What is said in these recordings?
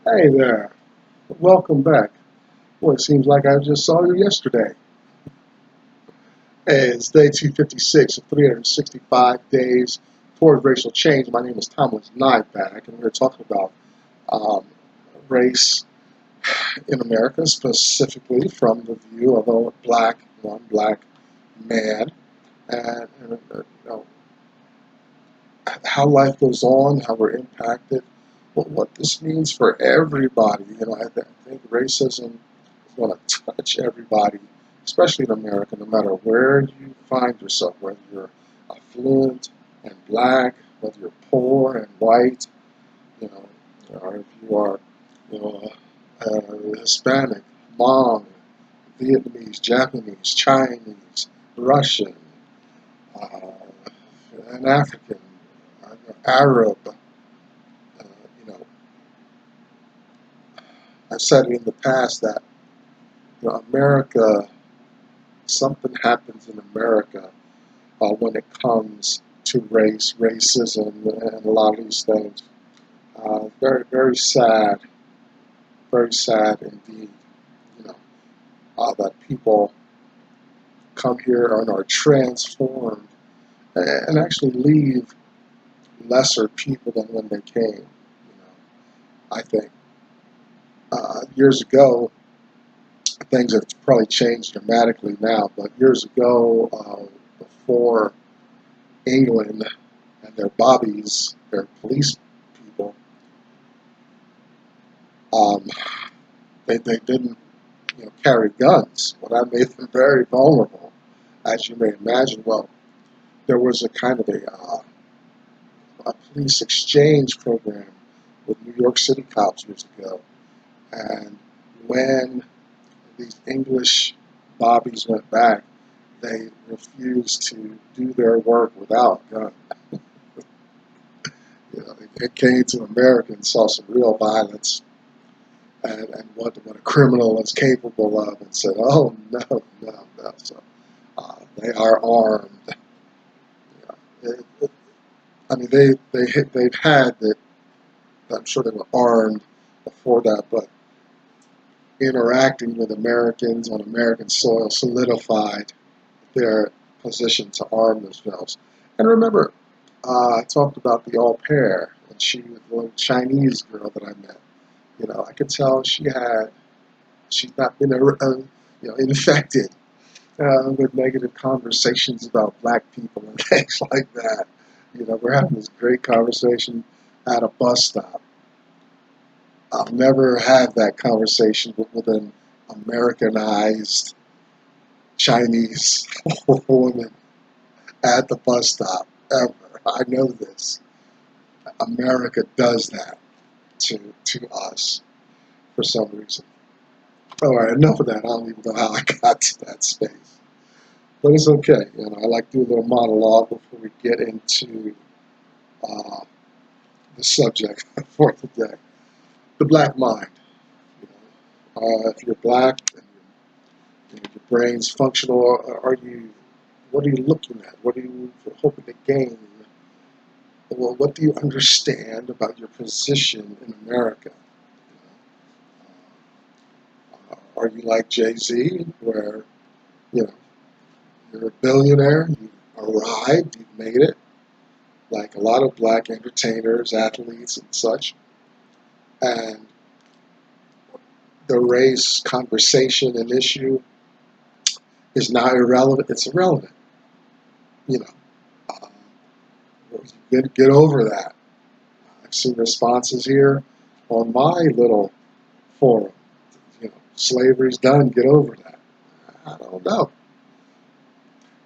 Hey there, welcome back. Well, it seems like I just saw you yesterday. Hey, it's day 256 of 365 days toward racial change. My name is Thomas Nyback, and we're talking about um, race in America, specifically from the view of one black man, and how life goes on, how we're impacted, what this means for everybody. I think racism is going to touch everybody, especially in America, no matter where you find yourself, whether you're affluent and black, whether you're poor and white, you know, or if you are, Hispanic, Hmong, Vietnamese, Japanese, Chinese, Russian, uh, an African, Arab. You know, I've said in the past that America, something happens in America when it comes to racism, and a lot of these things. Very, very sad indeed. You know, that people come here and are transformed and actually leave lesser people than when they came. I think years ago, things have probably changed dramatically now, but years ago, before England and their bobbies, their police people, um, they didn't carry guns. Well, that made them very vulnerable, as you may imagine. Well, there was a kind of a police exchange program with New York City cops years ago, and when these English bobbies went back, they refused to do their work without guns. They came to America and saw some real violence and what a criminal is capable of, and said, "Oh no, no, no!" So they are armed. I mean, they've had that. I'm sure they were armed before that, but interacting with Americans on American soil solidified their position to arm themselves. And remember, I talked about the au pair, and she was a little Chinese girl that I met. I could tell she's not been infected with negative conversations about black people and things like that. We're having this great conversation at a bus stop. I'll never have that conversation with an Americanized Chinese woman at the bus stop ever. I know this. America does that to us for some reason. All right, enough of that. I don't even know how I got to that space. But it's okay. I like to do a little monologue before we get into uh, the subject for today. The black mind. If you're black and your brain's functional, what are you looking at? What are you hoping to gain? Well, what do you understand about your position in America? Are you like Jay-Z, where you know you're a billionaire, you arrived, you've made it, like a lot of black entertainers, athletes, and such, and the race conversation and issue is now irrelevant. It's irrelevant. You know, uh, get over that. I've seen responses here on my little forum. Slavery's done. Get over that. I don't know,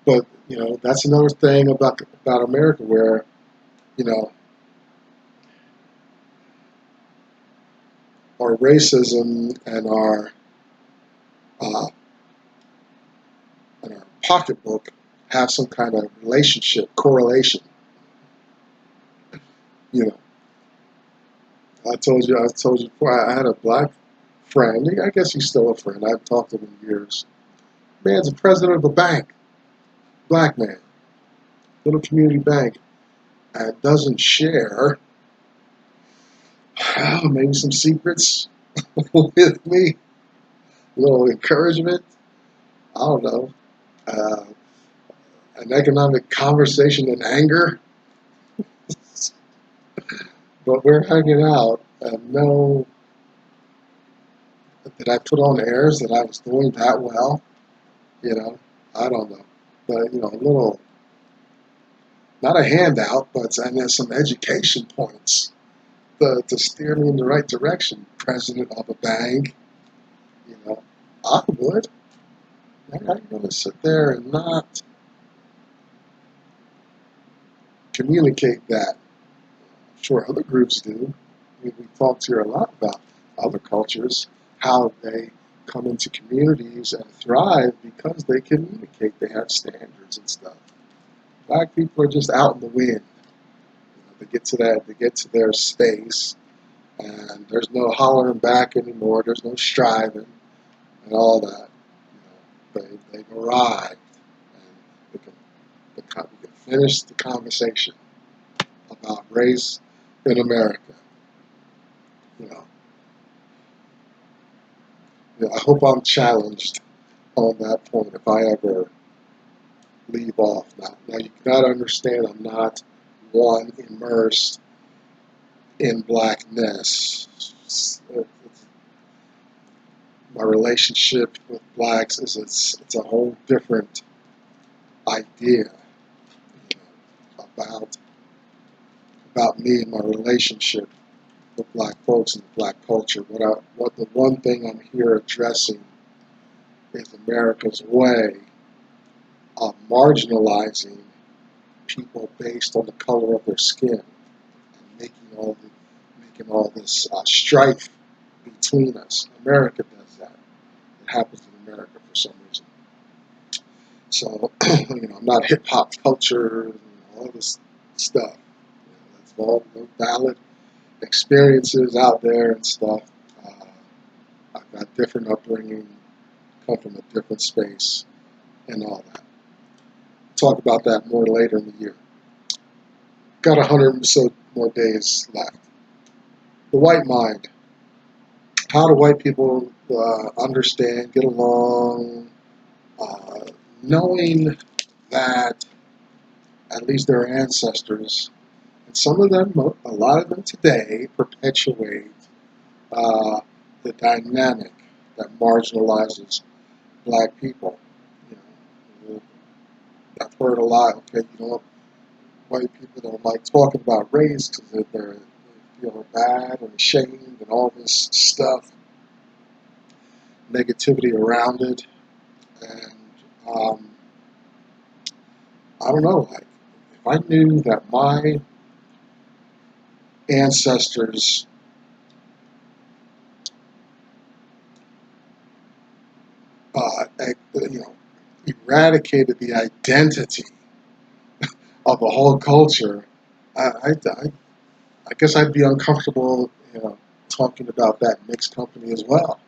but that's another thing about America, where you know our racism uh, and our pocketbook have some kind of relationship correlation. You know, I told you before. I had a black friend. I guess he's still a friend. I've talked to him in years. Man's the president of a bank. Black man, little community bank, and doesn't share maybe some secrets with me, a little encouragement. I don't know. Uh, an economic conversation in anger, but we're hanging out. And no, did I put on airs that I was doing that well? You know, I don't know. But, a little, not a handout, but and then some education points to steer me in the right direction. President of a bank, I would. I'm not going to sit there and not communicate that. I'm sure other groups do. We talked here a lot about other cultures, how they come into communities and thrive because they communicate. They have standards and stuff. Black people are just out in the wind. They get to their space, and there's no hollering back anymore. There's no striving and all that. They've arrived, and we can finish the conversation about race in America. You know, I hope I'm challenged on that point if I ever leave off. Now you got to understand, I'm not one immersed in blackness. My relationship with blacks it's a whole different idea, about me and my relationship with black folks and black culture. What the one thing I'm here addressing is America's way of marginalizing people based on the color of their skin and making all this strife between us. America does that. It happens in America for some reason. So, I'm not hip hop culture and all this stuff. That's all valid experiences out there and stuff. I've got different upbringing, come from a different space, and all that. Talk about that more later in the year. Got 100 or so more days left. The white mind. How do white people understand, get along, knowing that at least their ancestors, and some of them, a lot of them today, perpetuate the dynamic that marginalizes black people. I've heard a lot, white people don't like talking about race because they feel bad and ashamed and all this stuff, negativity around it. And I don't know, if I knew that my ancestors eradicated the identity of the whole culture, I guess I'd be uncomfortable, talking about that mixed company as well.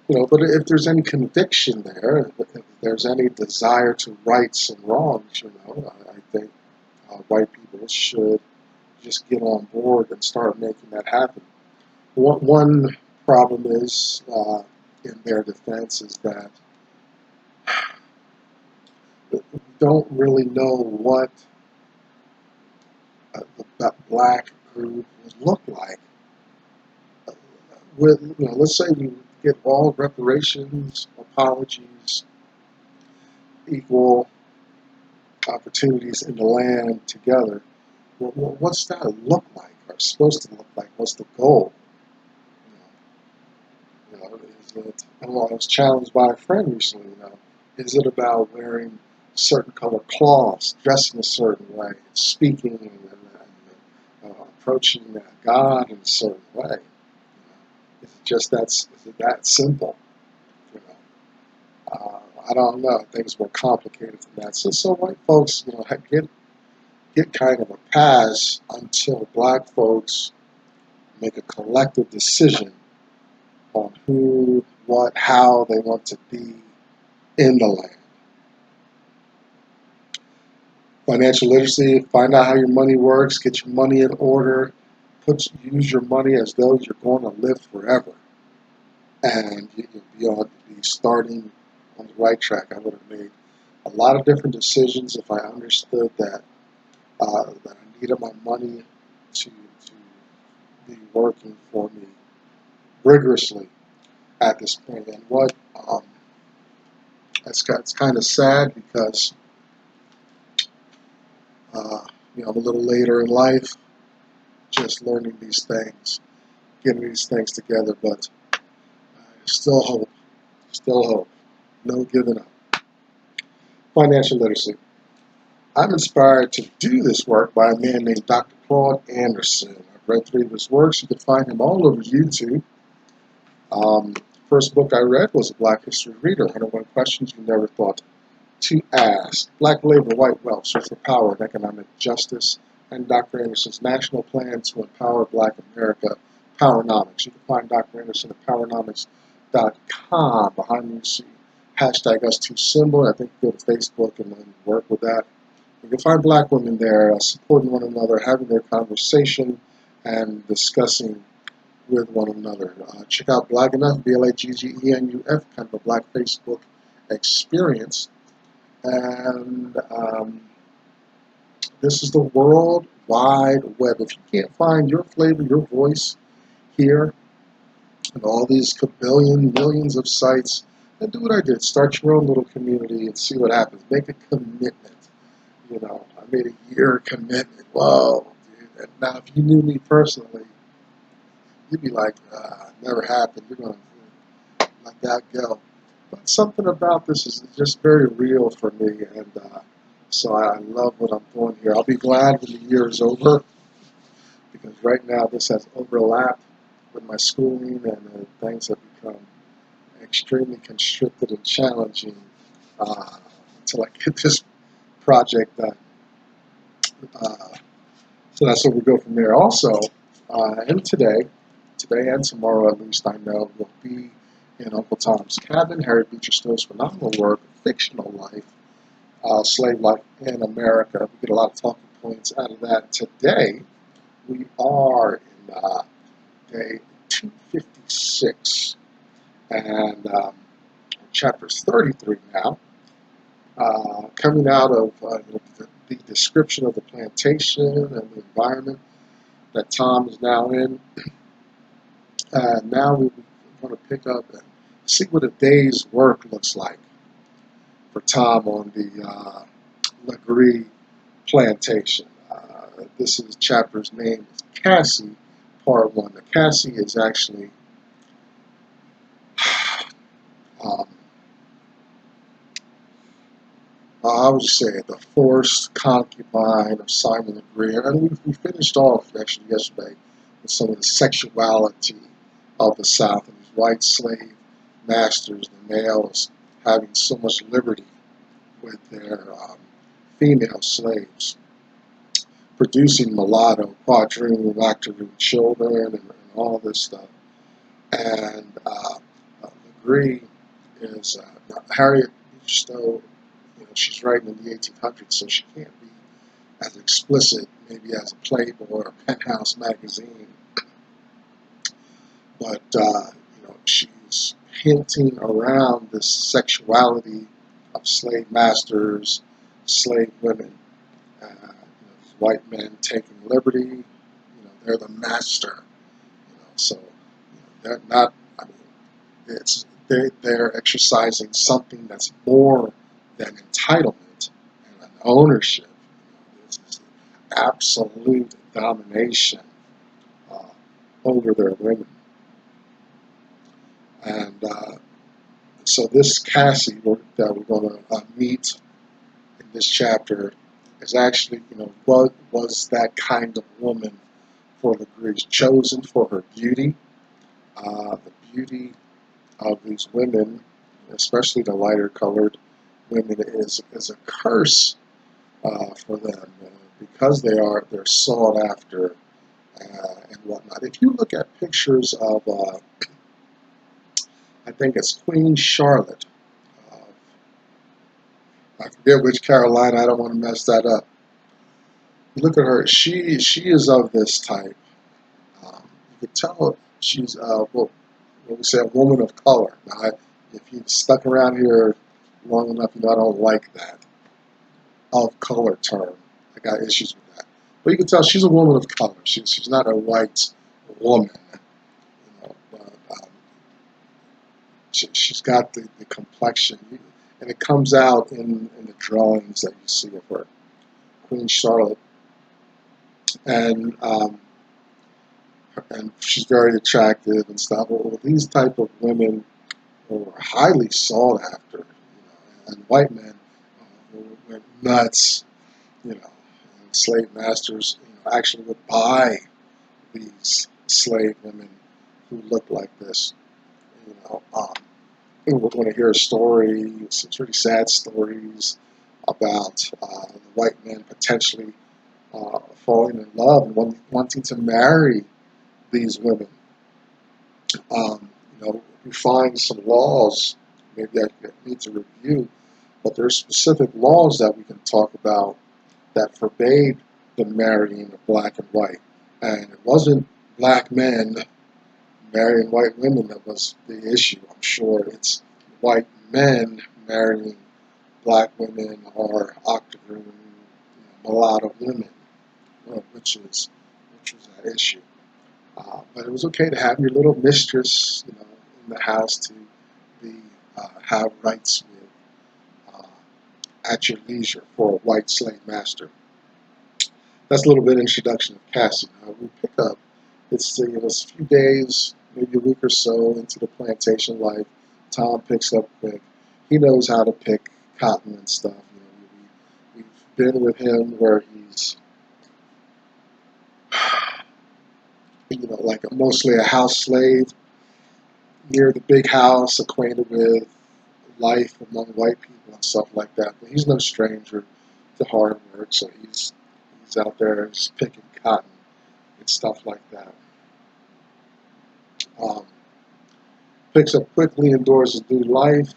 But if there's any conviction there, if there's any desire to right some wrongs, I think white people should just get on board and start making that happen. One problem is, in their defense, is that we don't really know what that black group would look like. Let's say we get all reparations, apologies, equal opportunities in the land together. What's that look like, or supposed to look like? What's the goal? Is it? I was challenged by a friend recently. Is it about wearing certain color cloths, dressing a certain way, speaking and approaching God in a certain way? Is it just is it that simple? I don't know. Things more complicated than that. So white folks, get kind of a pass until black folks make a collective decision on who, what, how they want to be in the land. Financial literacy, find out how your money works, get your money in order, use your money as though you're going to live forever, and you'll be starting on the right track. I would have made a lot of different decisions if I understood that I needed my money to be working for me rigorously at this point. And what it's kind of sad because I'm a little later in life, just learning these things, getting these things together, but still hope, still hope, no giving up. Financial literacy. I'm inspired to do this work by a man named Dr. Claude Anderson. I've read 3 of his works. You can find him all over YouTube. First book I read was a Black History Reader, 101 Questions You Never Thought to Ask. Black Labor, White Wealth, Social Power and Economic Justice, and Dr. Anderson's National Plan to Empower Black America, Powernomics. You can find Dr. Anderson at powernomics.com. Behind me you see hashtag #US2Symbol. I think you go to Facebook and then work with that. You can find black women there supporting one another, having their conversation, and discussing with one another. Check out Black Enough, BLAGGENUF, kind of a black Facebook experience. And this is the World Wide Web. If you can't find your flavor, your voice here, and all these millions of sites, then do what I did. Start your own little community and see what happens. Make a commitment. I made a year commitment. Whoa, dude. And now, if you knew me personally, you'd be like, never happened. You're going to let that go. But something about this is just very real for me, and so I love what I'm doing here. I'll be glad when the year is over, because right now this has overlapped with my schooling, and things have become extremely constricted and challenging until I get this project done. So that's where we go from there. Also, and today and tomorrow at least I know, will be in Uncle Tom's Cabin, Harry Beecher Stowe's phenomenal work, fictional life, slave life in America. We get a lot of talking points out of that. Today, we are in day 256, and chapters 33 now, coming out of the description of the plantation and the environment that Tom is now in. Now we're going to pick up and see what a day's work looks like for Tom on the Legree plantation. This is chapter's name is Cassy, part 1. The Cassy is actually I would say the forced concubine of Simon Legree. And we finished off actually yesterday with some of the sexuality of the South and these white slave masters, the males having so much liberty with their female slaves, producing mulatto, quadroon, octoroon children, and all this stuff. And Legree is Harriet Beecher Stowe. She's writing in the 1800s, so she can't be as explicit, maybe as a Playboy or Penthouse magazine. But she's hinting around this sexuality of slave masters, slave women. These white men taking liberty. They're the master. So they're not. I mean, they're exercising something that's more than entitlement and an ownership. This is absolute domination over their women. And so this Cassy that we're going to meet in this chapter is actually, what was that kind of woman for Legree, chosen for her beauty. The beauty of these women, especially the lighter colored women, is a curse for them because they're sought after and whatnot. If you look at pictures of, I think it's Queen Charlotte. I forget which Carolina. I don't want to mess that up. You look at her. She is of this type. could tell she's what we say, a woman of color. Now, if you've stuck around here long enough, you know I don't like that of color term. I got issues with that. But you can tell she's a woman of color. She's not a white woman. You know, but, she's got the complexion, and it comes out in the drawings that you see of her, Queen Charlotte, and she's very attractive and stuff. Well, these type of women were highly sought after, you know, and white men went nuts, you know. And slave masters, you know, actually would buy these slave women who looked like this, you know. We're going to hear a story, some pretty sad stories about the white men potentially falling in love and wanting to marry these women. You know, we find some laws, maybe I need to review, but there are specific laws that we can talk about that forbade the marrying of black and white. And it wasn't black men marrying white women that was the issue. I'm sure it's white men marrying black women or octoroon, mulatto women, which was that issue. But it was okay to have your little mistress, you know, in the house to be have rights with at your leisure for a white slave master. That's a little bit of introduction of Cassy. Now we pick up. It's a few days, maybe a week or so into the plantation life. Tom picks up quick. He knows how to pick cotton and stuff. You know, we've been with him where he's, you know, like mostly a house slave near the big house, acquainted with life among white people and stuff like that. But he's no stranger to hard work, so he's out there just picking cotton and stuff like that. Picks up quickly, endures his new life.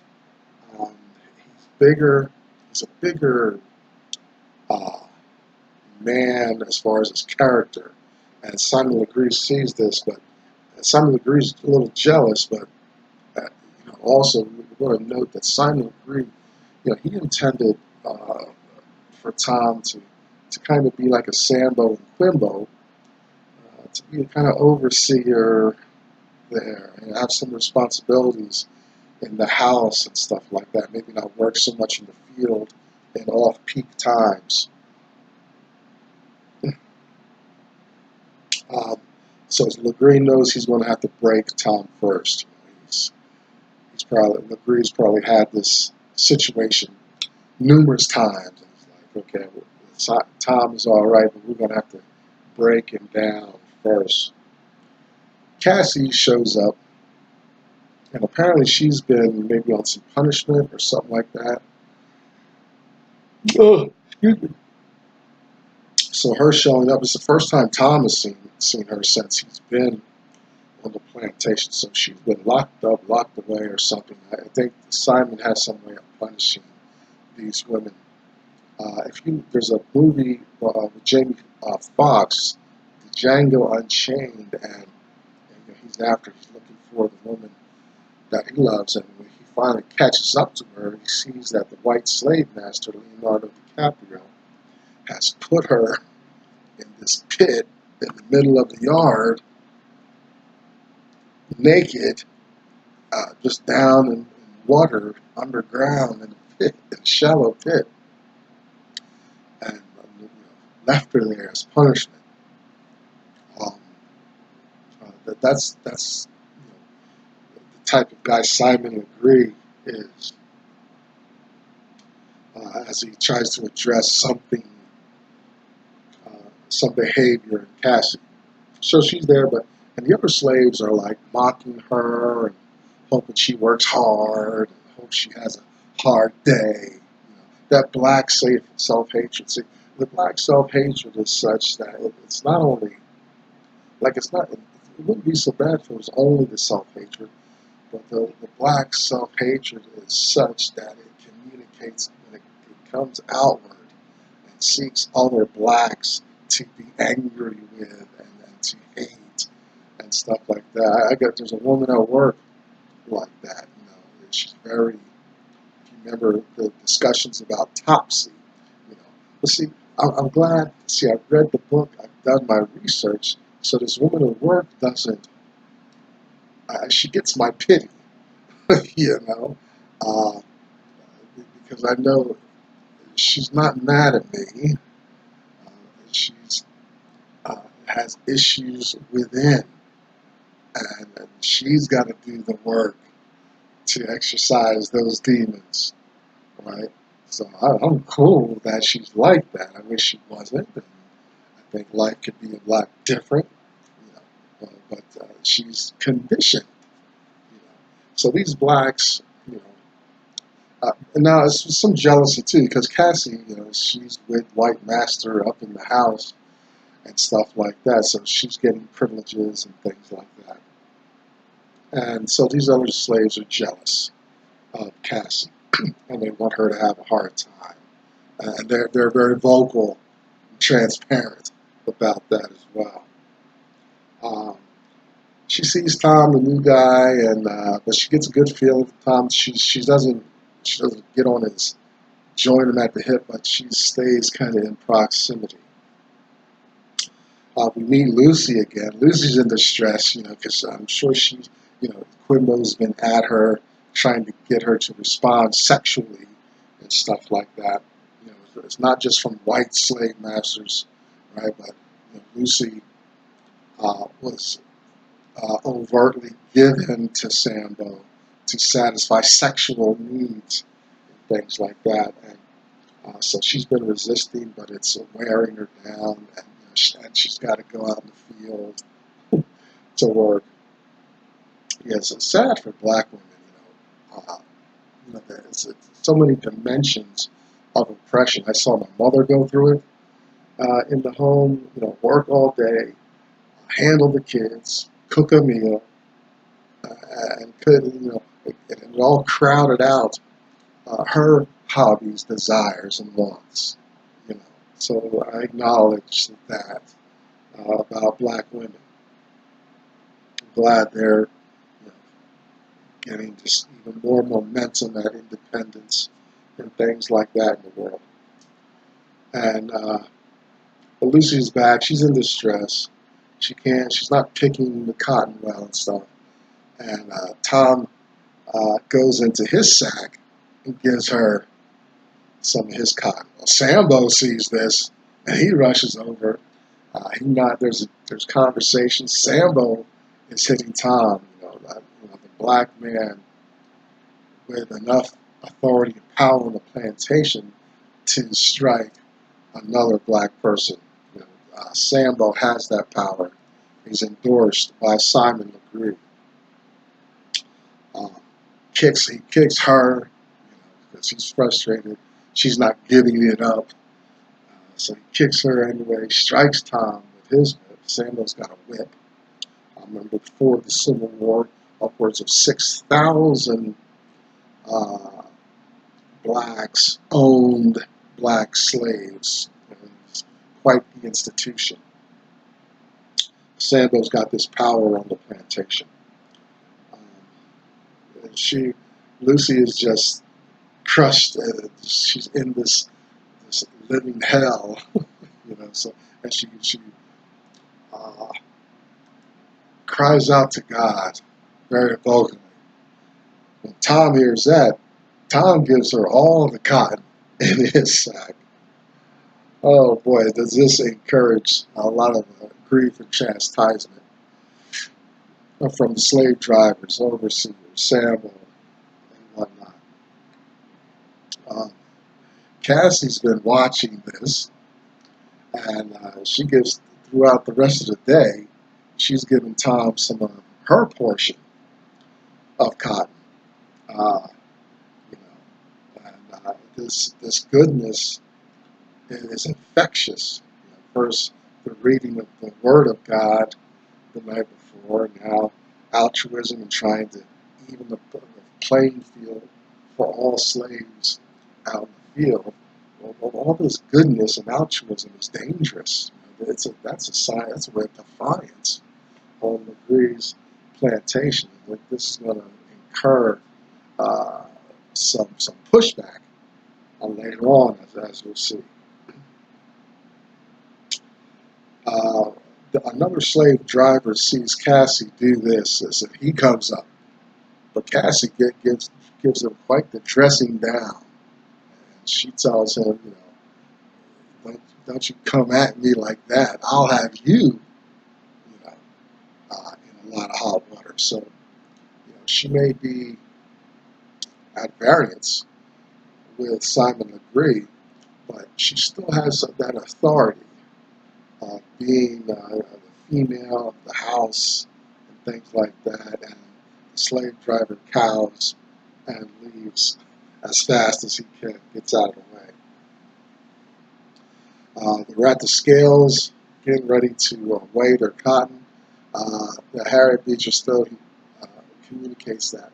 He's bigger. He's a bigger man as far as his character. And Simon Legree sees this, but Simon Legree's a little jealous, but you know, also we want to note that Simon Legree, you know, he intended for Tom to kind of be like a Sambo and Quimbo, to be a kind of overseer there and have some responsibilities in the house and stuff like that. Maybe not work so much in the field in off-peak times. So Legree knows he's going to have to break Tom first. He's Legree's probably had this situation numerous times. And he's like, okay, well, Tom is all right, but we're going to have to break him down first. Cassy shows up, and apparently she's been maybe on some punishment or something like that. Oh, excuse me. So her showing up is the first time Tom has seen her since he's been on the plantation. So she's been locked up, locked away, or something. I think Simon has some way of punishing these women. There's a movie with Jamie Foxx, Django Unchained, and he's looking for the woman that he loves, and when he finally catches up to her, he sees that the white slave master, Leonardo DiCaprio, has put her in this pit in the middle of the yard, naked, just down in water, underground in a pit, in a shallow pit, and left her there as punishment. That's the type of guy Simon Legree is, as he tries to address something, some behavior in Cassy. So she's there, and the other slaves are like mocking her and hoping she works hard and hope she has a hard day. You know, that black self-hatred. See, the black self-hatred is such that it's not only, like it's not, it wouldn't be so bad if it was only the self-hatred, but the black self-hatred is such that it communicates, when it comes outward and seeks other blacks to be angry with and to hate and stuff like that. There's a woman at work like that. She's very. If you remember the discussions about Topsy, But see, I'm glad. See, I've read the book. I've done my research. So this woman at work doesn't. She gets my pity, uh, because I know she's not mad at me. She's has issues within, and she's got to do the work to exercise those demons, right? So I'm cool that she's like that. I wish she wasn't. And I think life could be a lot different, but she's conditioned. So these blacks, and now it's some jealousy too, because Cassy, she's with White Master up in the house and stuff like that, so she's getting privileges and things like that. And so these other slaves are jealous of Cassy, and they want her to have a hard time. And they're very vocal and transparent about that as well. She sees Tom, the new guy, and but she gets a good feeling for Tom. She doesn't get on his join him at the hip, but she stays kind of in proximity. We meet Lucy again. Lucy's in distress, because I'm sure she's, Quimbo's been at her, trying to get her to respond sexually and stuff like that. It's not just from white slave masters, right? But Lucy was overtly given to Sambo to satisfy sexual needs and things like that. And so she's been resisting, but it's wearing her down, and she's got to go out in the field to work. Yes, it's sad for black women, there's so many dimensions of oppression. I saw my mother go through it in the home, work all day, handle the kids, cook a meal, and it all crowded out her hobbies, desires, and wants. So I acknowledge that about black women. I'm glad they're getting just even more momentum at independence and things like that in the world. And Lucy's back. She's in distress. She's not picking the cotton well and stuff. And Tom goes into his sack and gives her some of his cotton. Well, Sambo sees this and he rushes over. There's conversation. Sambo is hitting Tom. The black man with enough authority and power on the plantation to strike another black person. Sambo has that power. He's endorsed by Simon Legree. He kicks her because he's frustrated. She's not giving it up. So he kicks her anyway, strikes Tom with his whip. Sambo's got a whip. I remember before the Civil War, upwards of 6,000 blacks owned black slaves. It was quite the institution. Sambo's got this power on the plantation. Lucy is just crushed. She's in this living hell, So, and she cries out to God very vocally. When Tom hears that, Tom gives her all the cotton in his sack. Oh boy, does this encourage a lot of grief and chastisement from the slave drivers, overseers, Sambo, and whatnot. Cassie's been watching this, and she gives, throughout the rest of the day, she's giving Tom some of her portion of cotton. This goodness is infectious. First, the reading of the Word of God the night before, now altruism and trying to even the playing field for all slaves out in the field. Well, all this goodness and altruism is dangerous. That's a sign. That's a way of defiance on Legree's plantation. That this is going to incur some pushback later on, as we'll see. Another slave driver sees Cassy do this, as he comes up, but Cassy gives him quite the dressing down. And she tells him, don't you come at me like that. I'll have you, in a lot of hot water. So, she may be at variance with Simon Legree, but she still has that authority of being the female of the house and things like that, and the slave driver cows and leaves as fast as he can, gets out of the way. They're at the scales, getting ready to weigh their cotton. Harriet Beecher Stowe communicates that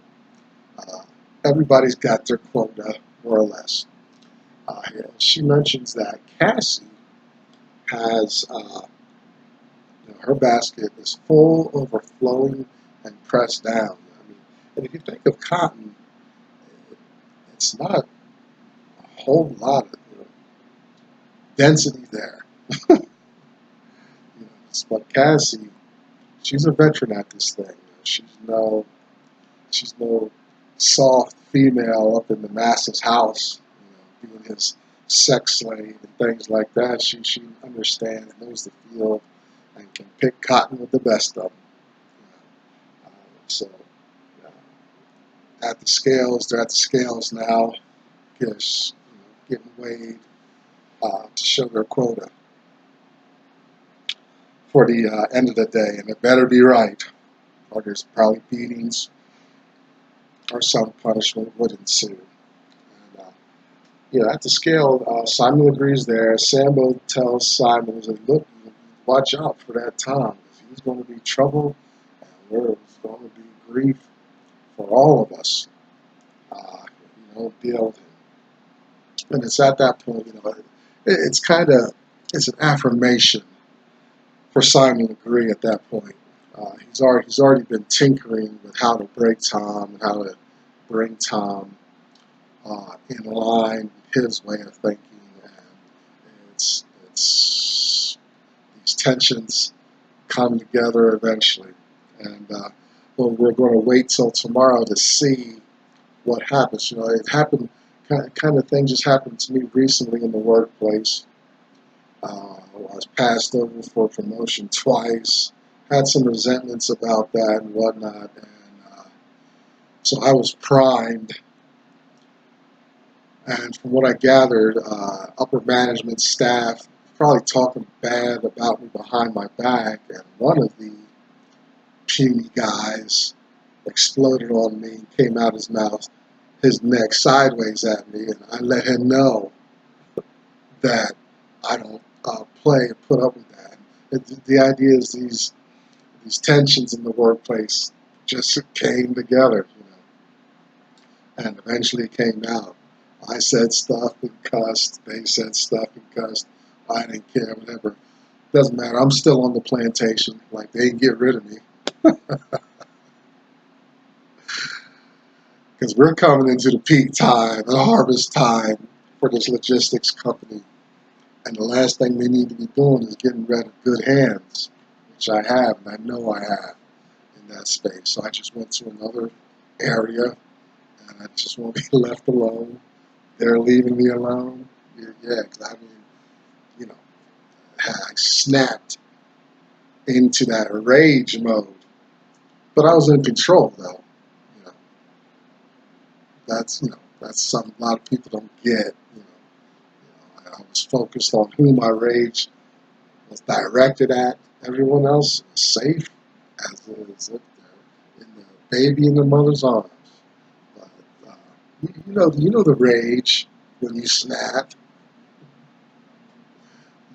everybody's got their quota, more or less. She mentions that Cassy has her basket is full, overflowing, and pressed down. And if you think of cotton, it's not a whole lot of density there. But Cassy, she's a veteran at this thing. She's no soft female up in the master's house, being his sex slave and things like that. She understands, knows the field, and can pick cotton with the best of them. So at the scales, they're at the scales now, just getting weighed to show their quota for the end of the day, and it better be right, or there's probably beatings or some punishment would ensue. And, at the scale, Simon Legree's there. Sambo tells Simon, look, watch out for that Tom. He's going to be trouble, and there's going to be grief for all of us. Deal with him. And it's at that point, it's an affirmation for Simon Legree at that point. He's already been tinkering with how to break Tom and how to bring Tom in line with his way of thinking, and it's these tensions come together eventually, and we're going to wait till tomorrow to see what happens. It happened, kind of thing just happened to me recently in the workplace. I was passed over for promotion twice, had some resentments about that and whatnot, and so I was primed. And from what I gathered, upper management staff probably talking bad about me behind my back, and one of the puny guys exploded on me, came out his mouth, his neck sideways at me, and I let him know that I don't play and put up with that. The idea is these tensions in the workplace just came together, and eventually it came out. I said stuff and cussed. They said stuff and cussed. I didn't care, whatever. Doesn't matter. I'm still on the plantation. Like, they didn't get rid of me. Because we're coming into the peak time, the harvest time for this logistics company. And the last thing they need to be doing is getting rid of good hands, which I have, and I know I have in that space. So I just went to another area, and I just want to be left alone. They're leaving me alone. Yeah, because I snapped into that rage mode. But I was in control, though. That's something a lot of people don't get. I was focused on who my rage was directed at. Everyone else is safe, as is if they're in the baby in the mother's arms. But you know the rage when you snap.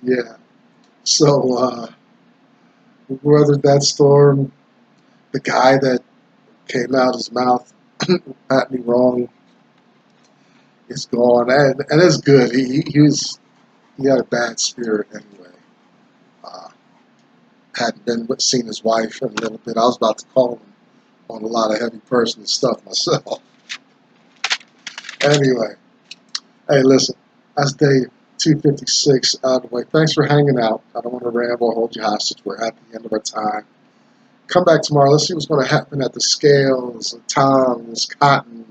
Yeah. So we weathered that storm. The guy that came out his mouth at me wrong is gone, and it's good. He had a bad spirit anyway, hadn't been seen his wife in a little bit. I was about to call him on a lot of heavy personal stuff myself. Anyway, hey, listen, that's day 256 out of the way. Thanks for hanging out. I don't want to ramble or hold you hostage. We're at the end of our time. Come back tomorrow. Let's see what's going to happen at the scales, and tongs, cotton,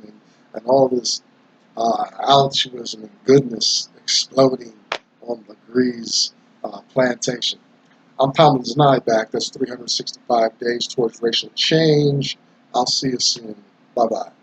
and all this altruism and goodness exploding on Legree's plantation. I'm Tom Nyback. That's 365 days towards racial change. I'll see you soon. Bye-bye.